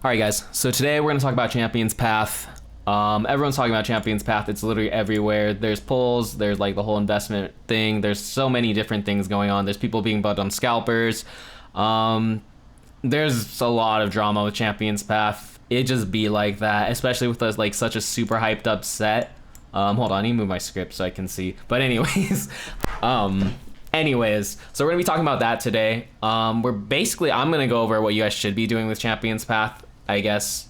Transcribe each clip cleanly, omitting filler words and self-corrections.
All right, guys. So today we're going to talk about Champions Path. Everyone's talking about Champions Path. It's literally everywhere. There's polls. There's like the whole investment thing. There's so many different things going on. There's people being bugged on scalpers. There's a lot of drama with Champions Path. It just be like that, especially with us like such a super hyped up set. Hold on, I need to move my script so I can see. But anyways, so we're gonna be talking about that today. I'm gonna go over what you guys should be doing with Champions Path, I guess.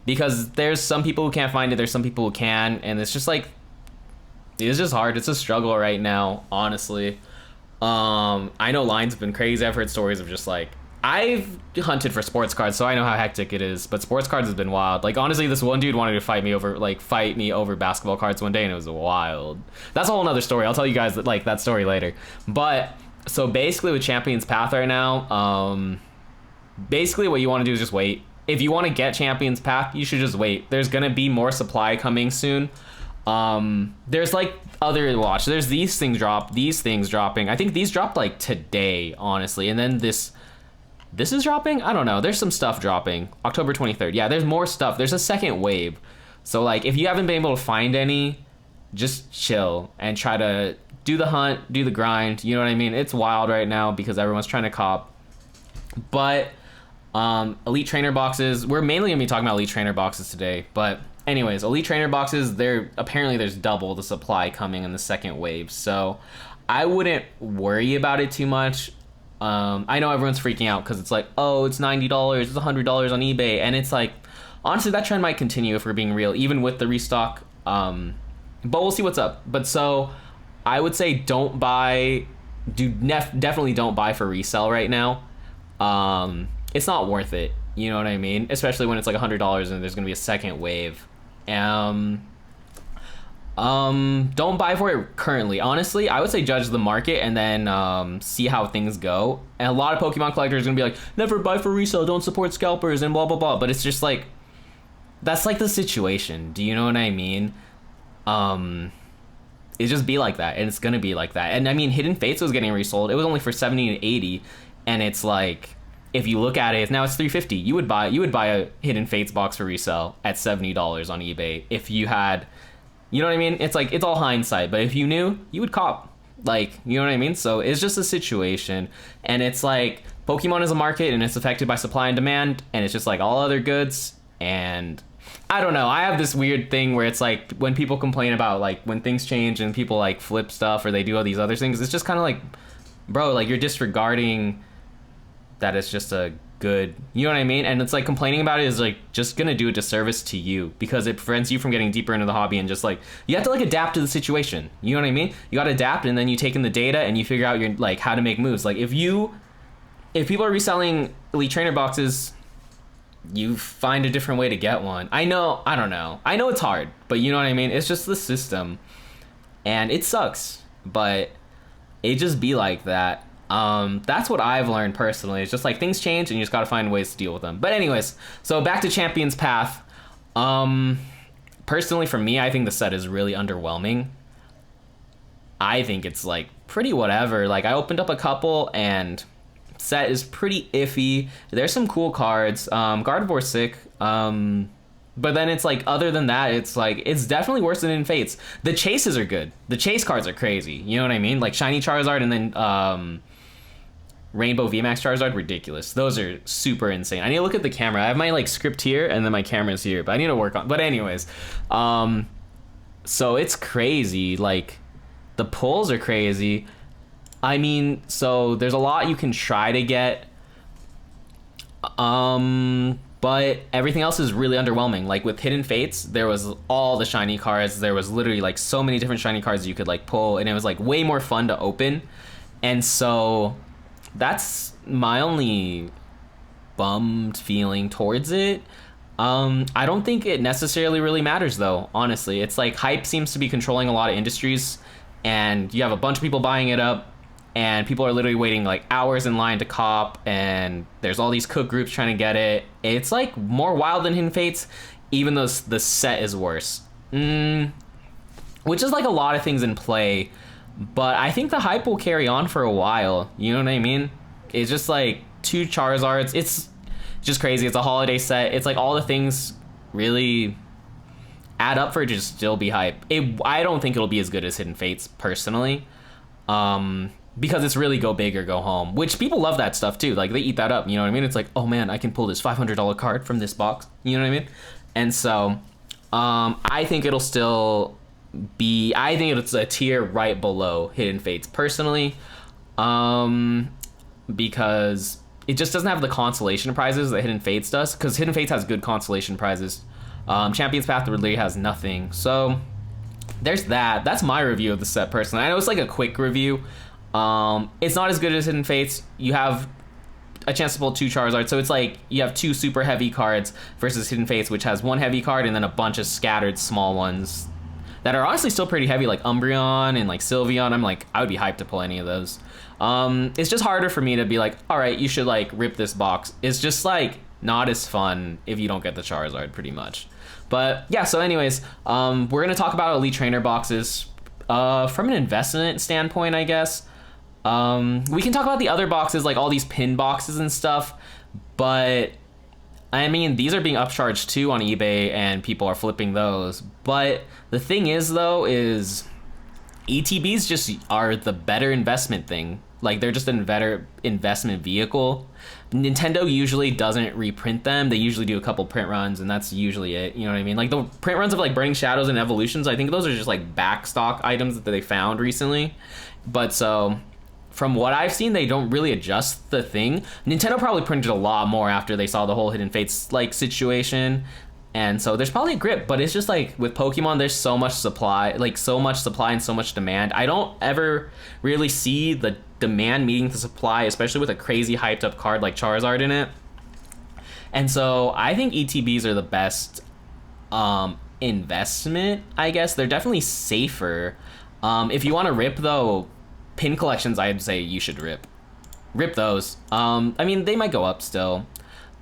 Because there's some people who can't find it, there's some people who can, and it's just hard. It's a struggle right now, honestly. I know lines have been crazy. I've heard stories of just like, I've hunted for sports cards, so I know how hectic it is, but sports cards has been wild. Like, honestly, this one dude wanted to fight me over basketball cards one day, and it was wild. That's a whole nother story. I'll tell you guys that story later. But so basically with Champions Path right now, basically what you want to do is just wait. If you want to get Champions Path, you should just wait. There's gonna be more supply coming soon. There's like there's these things dropping. I think these dropped like today, honestly, and then this is dropping. I don't know. There's some stuff dropping October 23rd. Yeah, there's more stuff. There's a second wave. So like, if you haven't been able to find any, just chill and try to do the hunt, do the grind. You know what I mean? It's wild right now because everyone's trying to cop. But elite trainer boxes, we're mainly gonna be talking about elite trainer boxes today, but anyways, elite trainer boxes, there's double the supply coming in the second wave, so I wouldn't worry about it too much. I know everyone's freaking out because it's like, oh, it's $90, it's $100 on eBay, and it's like, honestly, that trend might continue if we're being real, even with the restock, but we'll see what's up. But so I would say definitely don't buy for resale right now. It's not worth it, you know what I mean? Especially when it's like $100 and there's gonna be a second wave. Don't buy for it currently. Honestly, I would say judge the market and then see how things go. And a lot of Pokemon collectors are gonna be like, never buy for resale, don't support scalpers, and blah blah blah. But it's just like, that's like the situation. Do you know what I mean? It just be like that, and it's gonna be like that. And I mean, Hidden Fates was getting resold. It was only for 70 and 80, and it's like, if you look at it, now it's $350. You would buy a Hidden Fates box for resale at $70 on eBay if you had, you know what I mean? It's like, it's all hindsight, but if you knew, you would cop. Like, you know what I mean? So it's just a situation, and it's like, Pokemon is a market, and it's affected by supply and demand, and it's just like all other goods. And I don't know, I have this weird thing where it's like, when people complain about like when things change and people like flip stuff or they do all these other things, it's just kind of like, bro, like, you're disregarding that it's just a good, you know what I mean? And it's like, complaining about it is like just gonna do a disservice to you because it prevents you from getting deeper into the hobby. And just like, you have to like adapt to the situation, you know what I mean? You gotta adapt, and then you take in the data and you figure out your like how to make moves. Like, if people are reselling elite trainer boxes, you find a different way to get one. I know it's hard, but you know what I mean? It's just the system, and it sucks, but it just be like that. That's what I've learned personally. It's just like, things change and you just gotta find ways to deal with them. But anyways, so back to Champions Path. Personally for me, I think the set is really underwhelming. I think it's like pretty whatever. Like, I opened up a couple and set is pretty iffy. There's some cool cards. Gardevoir's sick. But then it's like, other than that, it's like, it's definitely worse than in Fates. The chases are good. The chase cards are crazy. You know what I mean? Like Shiny Charizard and then Rainbow VMAX Charizard, ridiculous. Those are super insane. I need to look at the camera. I have my like script here and then my camera's here, but I need to work on. But anyways, so it's crazy. Like, the pulls are crazy. I mean, so there's a lot you can try to get. But everything else is really underwhelming. Like with Hidden Fates, there was all the shiny cards. There was literally like so many different shiny cards you could like pull, and it was like way more fun to open. And so that's my only bummed feeling towards it. I don't think it necessarily really matters though, honestly. It's like, hype seems to be controlling a lot of industries, and you have a bunch of people buying it up, and people are literally waiting like hours in line to cop, and there's all these cook groups trying to get it. It's like more wild than Hidden Fates, even though the set is worse. Which is like a lot of things in play, but I think the hype will carry on for a while, you know what I mean? It's just like 2 Charizards. Just crazy. It's a holiday set. It's like all the things really add up for it to just still be hype. I don't think it'll be as good as Hidden Fates personally, because it's really go big or go home, which people love that stuff too. Like they eat that up, you know what I mean? It's like, oh man, I can pull this $500 card from this box, you know what I mean? And so I think it'll still be, I think it's a tier right below Hidden Fates personally, because it just doesn't have the consolation prizes that Hidden Fates does, because Hidden Fates has good consolation prizes. Champion's Path really has nothing. So there's that. That's my review of the set personally. I know it's like a quick review. It's not as good as Hidden Fates. You have a chance to pull 2 Charizards, so it's like you have 2 super heavy cards versus Hidden Fates, which has 1 heavy card and then a bunch of scattered small ones that are honestly still pretty heavy, like Umbreon and like Sylveon. I would be hyped to pull any of those. It's just harder for me to be like, all right, you should like rip this box. It's just like not as fun if you don't get the Charizard, pretty much. But yeah, so anyways, we're gonna talk about Elite Trainer boxes from an investment standpoint, I guess. We can talk about the other boxes, like all these pin boxes and stuff, but I mean, these are being upcharged too on eBay and people are flipping those. But the thing is though, is ETBs just are the better investment thing. Like they're just a better investment vehicle. Nintendo usually doesn't reprint them. They usually do a couple print runs and that's usually it. You know what I mean? Like the print runs of like Burning Shadows and Evolutions, I think those are just like back stock items that they found recently. But so from what I've seen, they don't really adjust the thing. Nintendo probably printed a lot more after they saw the whole Hidden Fates like situation. And so there's probably a grip, but it's just like with Pokemon, there's so much supply, and so much demand. I don't ever really see the demand meeting the supply, especially with a crazy hyped up card like Charizard in it. And so I think ETBs are the best investment, I guess. They're definitely safer. If you want to rip though, pin collections, I'd say you should rip those. I mean, they might go up still.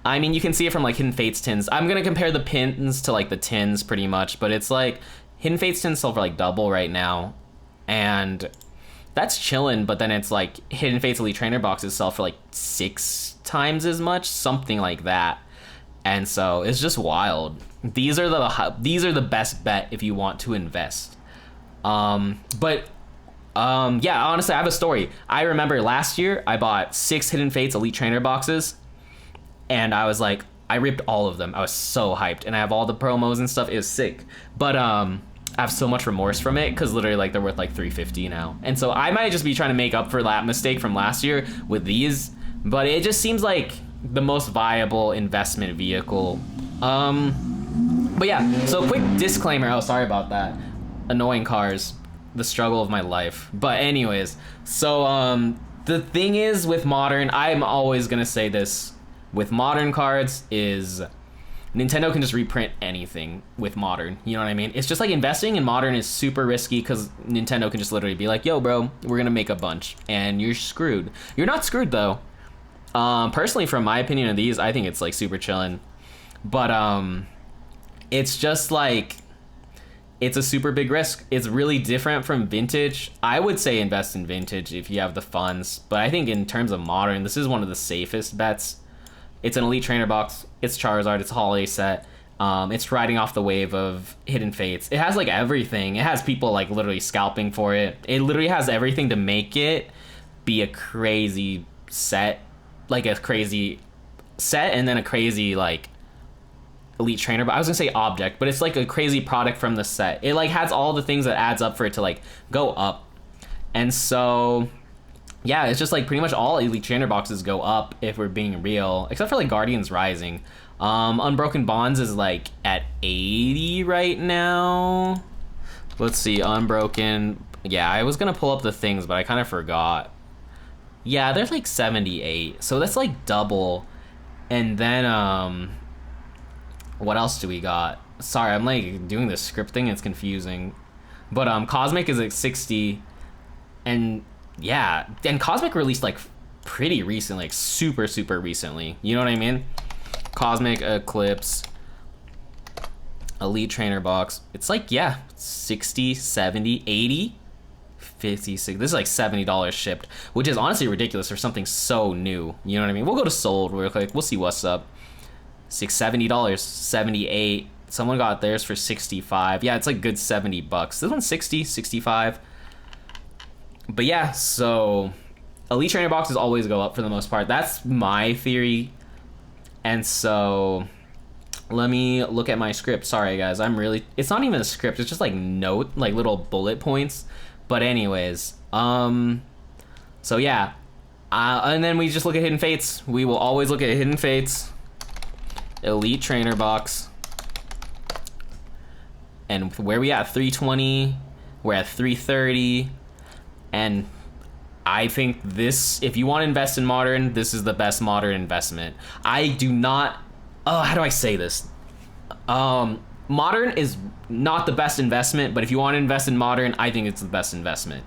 I mean, you can see it from like Hidden Fates tins. I'm gonna compare the pins to like the tins pretty much, but it's like Hidden Fates tins sell for like double right now, and that's chilling. But then it's like Hidden Fates Elite Trainer boxes sell for like 6 times as much, something like that. And so it's just wild. These are the best bet if you want to invest. Yeah, honestly, I have a story. I remember last year I bought 6 Hidden Fates Elite Trainer boxes. And I was like, I ripped all of them. I was so hyped. And I have all the promos and stuff. It was sick. But I have so much remorse from it because literally like they're worth like $350 now. And so I might just be trying to make up for that mistake from last year with these. But it just seems like the most viable investment vehicle. But yeah, so quick disclaimer. Oh, sorry about that. Annoying cars. The struggle of my life. But anyways, so the thing is with Modern, I'm always going to say this. With Modern cards is Nintendo can just reprint anything with Modern. You know what I mean? It's just like investing in Modern is super risky because Nintendo can just literally be like, yo, bro, we're going to make a bunch. And you're screwed. You're not screwed, though. Personally, from my opinion of these, I think it's like super chillin'. But it's just like, it's a super big risk. It's really different from Vintage. I would say invest in Vintage if you have the funds. But I think in terms of Modern, this is one of the safest bets. It's an Elite Trainer box. It's Charizard. It's a holiday set. It's riding off the wave of Hidden Fates. It has like everything. It has people like literally scalping for it. It literally has everything to make it be a crazy set, like a crazy set, and then a crazy like Elite Trainer. But I was gonna say object, but it's like a crazy product from the set. It like has all the things that adds up for it to like go up, and so. Yeah, it's just like pretty much all Elite Trainer boxes go up if we're being real, except for like Guardians Rising. Unbroken Bonds is like at 80 right now. Let's see, Unbroken. Yeah, I was gonna pull up the things, but I kind of forgot. Yeah, there's like 78, so that's like double. And then what else do we got? Sorry, I'm like doing this script thing. It's confusing. But Cosmic is at 60, and yeah, and Cosmic released like pretty recently, like super recently. You know what I mean? Cosmic, Eclipse, Elite Trainer box. It's like, yeah, 60, 70, 80, 56. This is like $70 shipped, which is honestly ridiculous for something so new. You know what I mean? We'll go to sold real quick. We'll see what's up. $70, 78. Someone got theirs for 65. Yeah, it's like good $70. This one's 60, 65. But yeah, so elite trainer boxes always go up for the most part. That's my theory. And so let me look at my script. Sorry guys, it's not even a script, it's just like little bullet points. But anyways, so yeah. And then we just look at hidden fates. We will always look at hidden fates. Elite trainer box. And where we at? 320. We're at 330. And I think this, if you want to invest in modern, this is the best modern investment. I do not, how do I say this? Modern is not the best investment, but if you want to invest in modern, I think it's the best investment.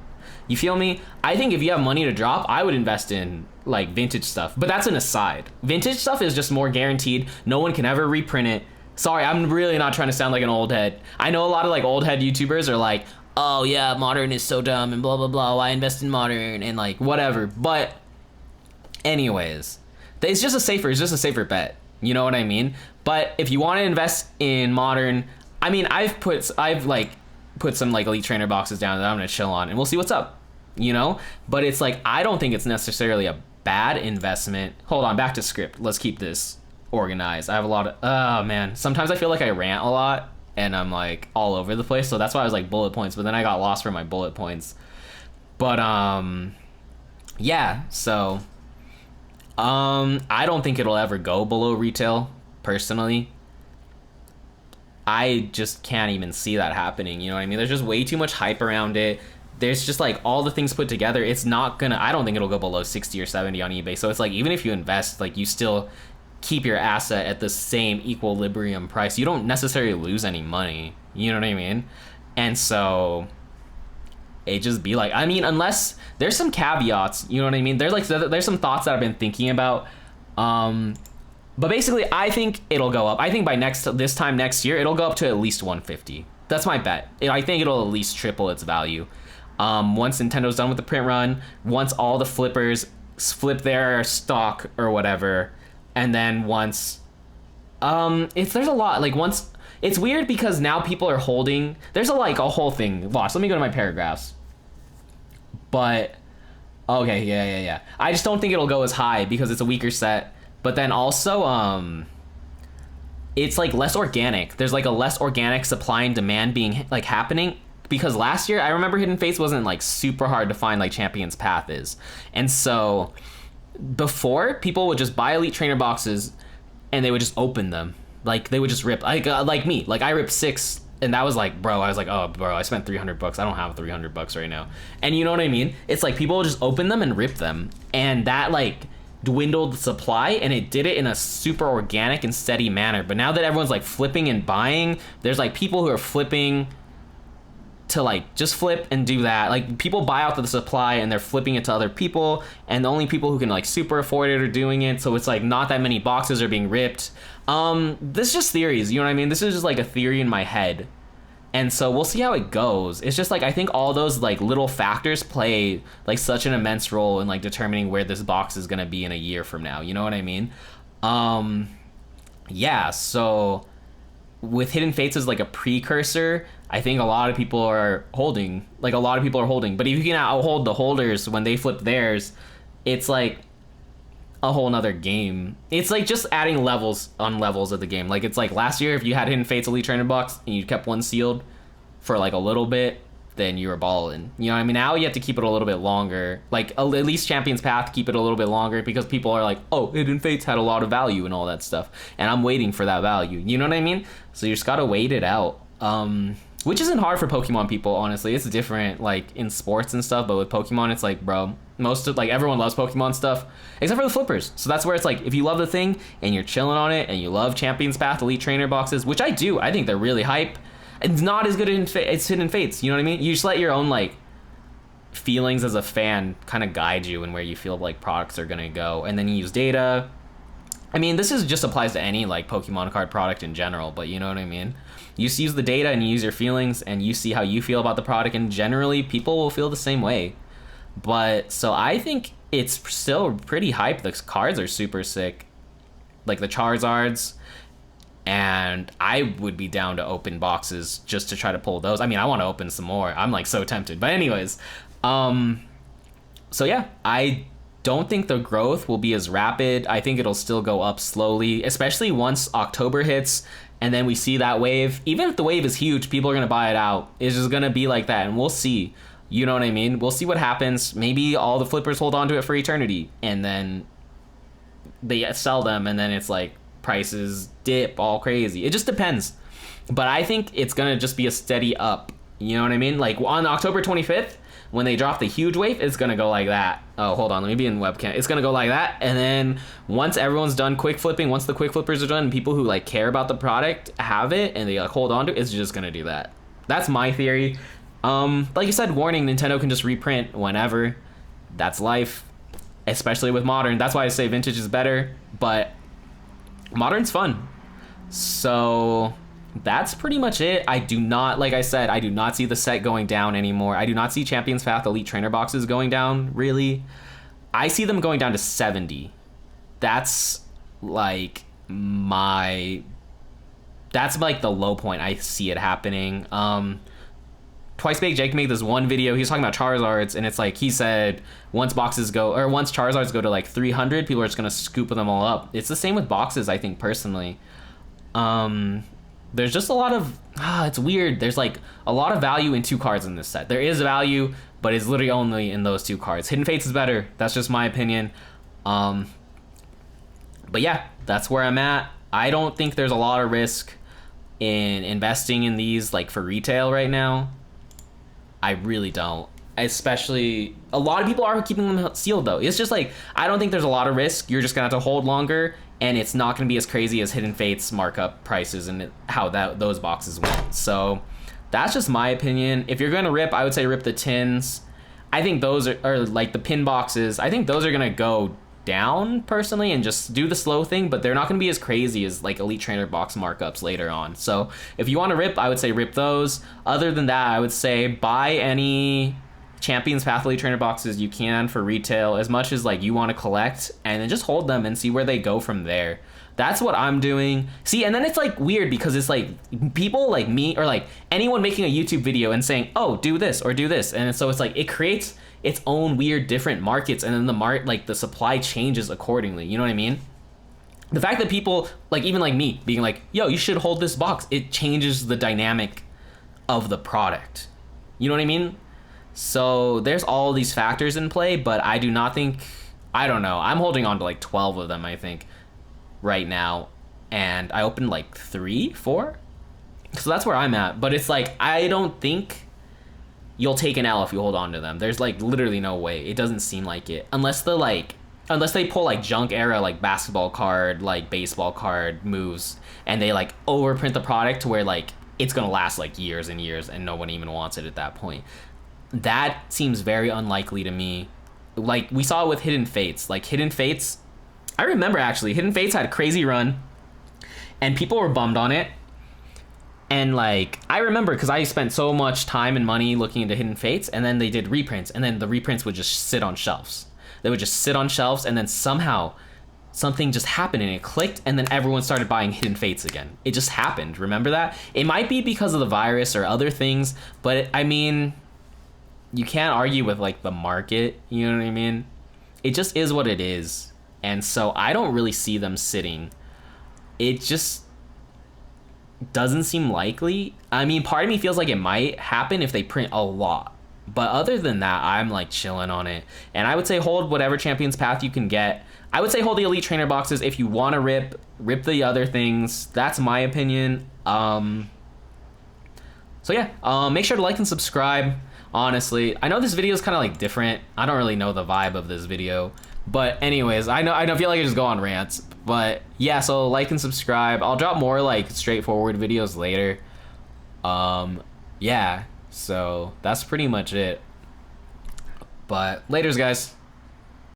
You feel me? I think if you have money to drop, I would invest in like vintage stuff, but that's an aside. Vintage stuff is just more guaranteed. No one can ever reprint it. Sorry, I'm really not trying to sound like an old head. I know a lot of like old head YouTubers are like, oh yeah, modern is so dumb and blah blah blah, why invest in modern and like whatever. But anyways, it's just a safer bet, you know what I mean? But if you want to invest in modern, I mean, I've put some like elite trainer boxes down that I'm gonna chill on and we'll see what's up, you know? But it's like, I don't think it's necessarily a bad investment. Hold on, back to script. Let's keep this organized. I have a lot of, oh man, sometimes I feel like I rant a lot and I'm like all over the place, so that's why I was like bullet points, but then I got lost for my bullet points. But yeah, so I don't think it'll ever go below retail personally. I just can't even see that happening, you know what I mean? There's just way too much hype around it. There's just like all the things put together, it's not gonna, I don't think it'll go below 60 or 70 on eBay. So it's like, even if you invest, like you still keep your asset at the same equilibrium price. You don't necessarily lose any money, you know what I mean? And so it just be like, I mean, unless there's some caveats, you know what I mean? There's some thoughts that I've been thinking about. But basically, I think it'll go up. I think by this time next year, it'll go up to at least 150. That's my bet. I think it'll at least triple its value. Once Nintendo's done with the print run, once all the flippers flip their stock or whatever, and then once, there's a lot, like once, it's weird because now people are holding, there's a whole thing. Watch, let me go to my paragraphs. But, okay, yeah. I just don't think it'll go as high because it's a weaker set. But then also, it's like less organic. There's like a less organic supply and demand being like happening. Because last year, I remember Hidden Fates wasn't like super hard to find like Champion's Path is. And so before, people would just buy Elite Trainer boxes and they would just open them. Like they would just rip, like me. Like I ripped 6 and that was like, bro, I was like, oh bro, I spent $300. I don't have $300 right now. And you know what I mean? It's like people would just open them and rip them. And that like dwindled the supply, and it did it in a super organic and steady manner. But now that everyone's like flipping and buying, there's like people who are flipping to like just flip and do that. Like people buy out the supply and they're flipping it to other people, and the only people who can like super afford it are doing it. So it's like not that many boxes are being ripped. This is just theories, you know what I mean? This is just like a theory in my head. And so we'll see how it goes. It's just like, I think all those like little factors play like such an immense role in like determining where this box is gonna be in a year from now. You know what I mean? Yeah, so with Hidden Fates as like a precursor, I think a lot of people are holding. But if you can outhold the holders when they flip theirs, it's like a whole nother game. It's like just adding levels on levels of the game. Like it's like last year, if you had Hidden Fates Elite Trainer box and you kept one sealed for like a little bit, then you were balling. You know what I mean? Now you have to keep it a little bit longer. Like at least Champion's Path, keep it a little bit longer because people are like, oh, Hidden Fates had a lot of value and all that stuff. And I'm waiting for that value. You know what I mean? So you just gotta wait it out. Which isn't hard for Pokemon people, honestly. It's different like in sports and stuff, but with Pokemon, it's like, bro, everyone loves Pokemon stuff except for the flippers. So that's where it's like, if you love the thing and you're chilling on it and you love Champion's Path Elite Trainer boxes, which I do, I think they're really hype. It's not as good as Hidden Fates, you know what I mean? You just let your own like feelings as a fan kind of guide you in where you feel like products are gonna go, and then you use data. I mean, this is just applies to any like Pokemon card product in general, but you know what I mean? You just use the data and you use your feelings and you see how you feel about the product, and generally people will feel the same way. But so I think it's still pretty hype. The cards are super sick. like the Charizards, and I would be down to open boxes just to try to pull those. I mean, I want to open some more. I'm like so tempted. But anyways, so yeah, I don't think the growth will be as rapid. I think it'll still go up slowly, especially once October hits and then we see that wave. Even if the wave is huge, people are going to buy it out. It's just going to be like that, and we'll see. You know what I mean? We'll see what happens. Maybe all the flippers hold on to it for eternity, and then they sell them, and then it's like prices dip all crazy. It just depends. But I think it's going to just be a steady up. You know what I mean? Like on October 25th, when they drop the huge wave, it's going to go like that. Oh, hold on. Let me be in webcam. It's going to go like that. And then once everyone's done quick flipping, once the quick flippers are done, and people who like care about the product have it and they like hold on to it, it's just going to do that. That's my theory. Like you said, warning, Nintendo can just reprint whenever. That's life, especially with modern. That's why I say vintage is better, but modern's fun. So that's pretty much it. I do not, like I said, I do not see the set going down anymore. I do not see Champions Path Elite Trainer boxes going down, really. I see them going down to 70. That's like that's like the low point. I see it happening. Twice Baked Jake made this one video. He was talking about Charizards, and it's like he said once Charizards go to like 300, people are just gonna scoop them all up. It's the same with boxes, I think, personally. There's just a lot of it's weird. There's like a lot of value in 2 cards in this set. There is value, but it's literally only in those 2 cards. Hidden Fates is better. That's just my opinion. But yeah, that's where I'm at. I don't think there's a lot of risk in investing in these like for retail right now. I really don't. Especially, a lot of people are keeping them sealed though. It's just like, I don't think there's a lot of risk. You're just gonna have to hold longer, and it's not gonna be as crazy as Hidden Fates markup prices and how those boxes went. So that's just my opinion. If you're gonna rip, I would say rip the tins. I think those are like the pin boxes. I think those are gonna go down personally and just do the slow thing, but they're not going to be as crazy as like Elite Trainer box markups later on. So if you want to rip, I would say rip those. Other than that, I would say buy any Champions Path Elite Trainer boxes you can for retail, as much as like you want to collect, and then just hold them and see where they go from there. That's what I'm doing. See, and then it's like weird because it's like people like me or like anyone making a YouTube video and saying, oh, do this or do this, and so it's like it creates its own weird different markets, and then the supply changes accordingly. You know what I mean? The fact that people like even like me being like, yo, you should hold this box, it changes the dynamic of the product. You know what I mean? So there's all these factors in play, but I do not think, I don't know, I'm holding on to like 12 of them, I think, right now, and I opened like 3, 4, so that's where I'm at. But it's like, I don't think you'll take an L if you hold on to them. There's like literally no way. It doesn't seem like it. Unless they pull like junk era, like basketball card, like baseball card moves, and they like overprint the product to where like it's gonna last like years and years and no one even wants it at that point. That seems very unlikely to me. Like we saw it with Hidden Fates. Like Hidden Fates, I remember actually, Hidden Fates had a crazy run and people were bummed on it. And like, I remember because I spent so much time and money looking into Hidden Fates, and then they did reprints, and then the reprints would just sit on shelves. They would just sit on shelves, and then somehow something just happened and it clicked, and then everyone started buying Hidden Fates again. It just happened. Remember that? It might be because of the virus or other things, but I mean, you can't argue with like the market. You know what I mean? It just is what it is. And so I don't really see them sitting. It just doesn't seem likely. I mean, part of me feels like it might happen if they print a lot, but other than that, I'm like chilling on it. And I would say hold whatever Champions Path you can get. I would say hold the Elite Trainer boxes. If you want to rip the other things. That's my opinion. So yeah, make sure to like and subscribe. Honestly, I know this video is kind of like different. I don't really know the vibe of this video, but anyways, I don't feel like I just go on rants. But yeah, so like and subscribe. I'll drop more like straightforward videos later. Yeah, so that's pretty much it. But laters, guys.